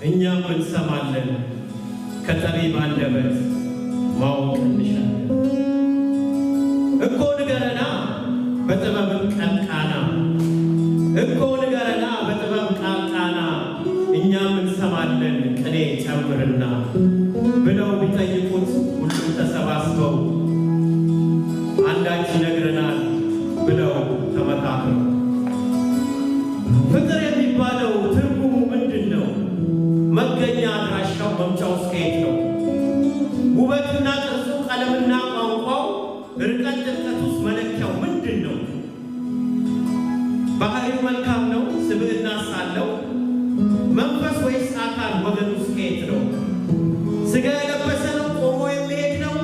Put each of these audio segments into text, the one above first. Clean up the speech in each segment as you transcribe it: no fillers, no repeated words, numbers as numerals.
እኛም እንሰማለን ከጠቢብ አንደበት ማወቅ እንሻለን። እኮ ንገረና በጥበብ ቃና እኮ ንገረና በጥበብ ቃና እኛም እንሰማለን ቅኔ ጨምርና ብለው ቢጠይቁት ሁሉም ተሰባስበው አንዳች ይነግረናል ብለው ተመካክረው ፍቅር የሚባለው ትርጉሙ ምንድን ነው? መገኛ አድራሻው መምጫው ከየት ነው? ውበትና ቅርጹ ቀለምና ቋንቋው ርቀት ጥልቀቱስ መለኪያው ምንድን ነው? ባህሪው መልካም ነው ስብዕና ሳለው መንፈስ ወይስ አካል ወገኑስ ከየት ነው? ሥጋ የለበሰ ነው ቆሞ የሚሄድ ነው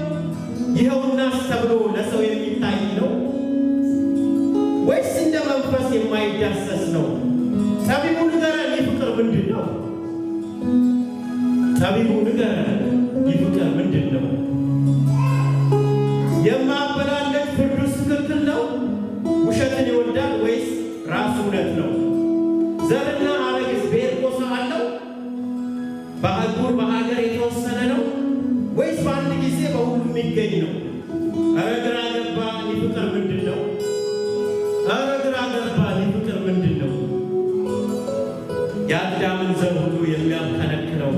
ይኸውናስ ተብሎ ለሰው የሚታይ ነው ወይስ እንደ መንፈስ የማይዳሰስ ነው? ጠቢቡ ንገረን ይህ ፍቅር ምንድን ነው? ጠቢቡ ንገረን ይህ ፍቅር ምንድን ነው? የማበላለጥ ፍርዱስ ትክክል ነው? ውሸትን ይወዳል ወይስ ራሱ እውነት ነው? ዘርና ሐረግስ ብሔር ጎሳ አለው? በአህጉር በሀገር የተወሰነ ነው ወይስ በአንድ ጊዜ በሁሉም የሚገኝ ነው? ኧረ ግራ ገባን ይህ ፍቅር ምንድን ነው? ኧረ ግራ ገባን ይህ ፍቅር ምንድን ነው? የአዳምን ዘር ሁሉ የሚያከነክነው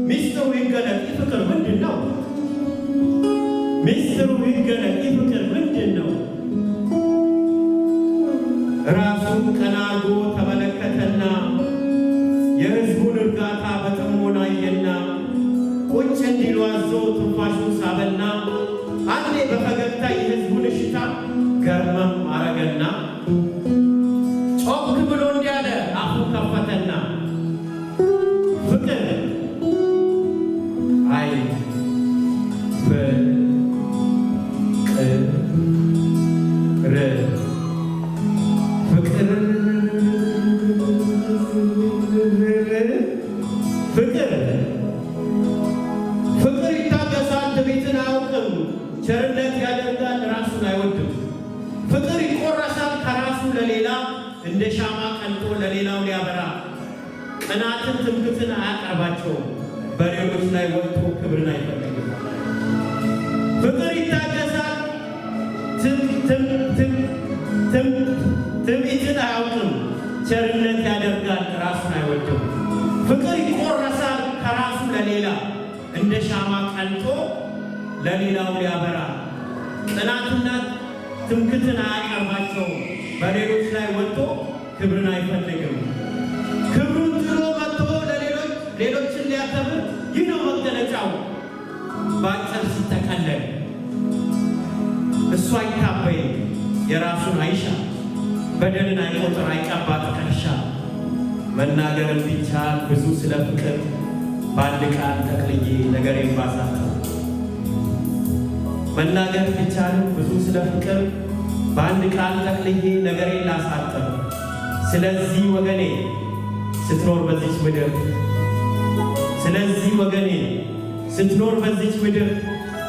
ሚስጥሩ ይገለጥ ይህ ፍቅር ምንድን ነው? ሚስጥሩ ይገለጥ ይህ ፍቅር ምንድን ነው? ራሱን ቀና አድርጎ ተመለከተና የሕዝቡን እርጋታ በጥሞና አየና ቁጭ እንዲሉ አዞ ትንፋሹን ሳበና አንዴ በፈገግታ የሕዝቡን እሽታ ገርመም አረገና ጮክ ብሎ እንዲያለ አፉን ከፈተና ፍቅር አይ ፍቅር ፍቅር ይታገሳል ትዕቢትን አያውቅም ቸርነት ያደርጋል ራሱን አይወድም ፍቅር ይቆረሳል ከራሱ ለሌላ እንደ ሻማ ቀልጦ ለሌላው ሊያበራ ቅናትን ትምክህትን አያቀርባቸውም በሌሎች ላይ ወጥቶ ክብርን አይፈልግም ፍቅር ይታገሳል ትዕቢትን አያውቅም ቸርነት ያደርጋል ራሱን አይወድም ፍቅር ይቆረሳል ከራሱ ለሌላ እንደ ሻማ ቀልጦ ለሌላው ሊያበራ ቅናትና ትምክህትን አያቀርባቸውም በሌሎች ላይ ወጥቶ ክብርን አይፈልግም ክብሩን ጥሎ መጥቶ ሌሎችን ሊያከብር ይህ ነው መገለጫው በአጭር ሲጠቀለል እሱ አይታበይም የራሱን አይሻ በደልን አይቆጥር አይቀባ ጥቀሻ መናገርን ቢቻል ብዙ ስለ ፍቅር በአንድ ቃል ጠቅልዬ ነገሬን ባሳጥር መናገር ቢቻል ብዙ ስለ ፍቅር በአንድ ቃል ጠቅልዬ ነገሬን ላሳጥር ስለዚህ ወገኔ ስትኖር በዚች ምድር ስለዚህ ወገኔ ስትኖር በዚች ምድር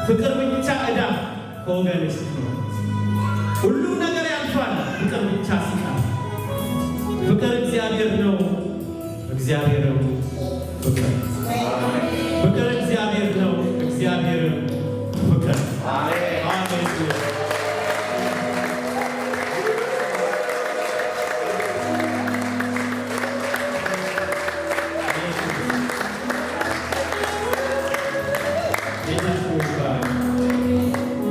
ፍቅር ብቻ ዕዳ ከወገን ስትኖር ሁሉም ነገር ያልፋል ፍቅር ብቻ ሲቀር ፍቅር እግዚአብሔር ነው እግዚአብሔር ነው ፍቅር ፍቅር እግዚአብሔር ነው እግዚአብሔር ፍቅር አሜን አሜን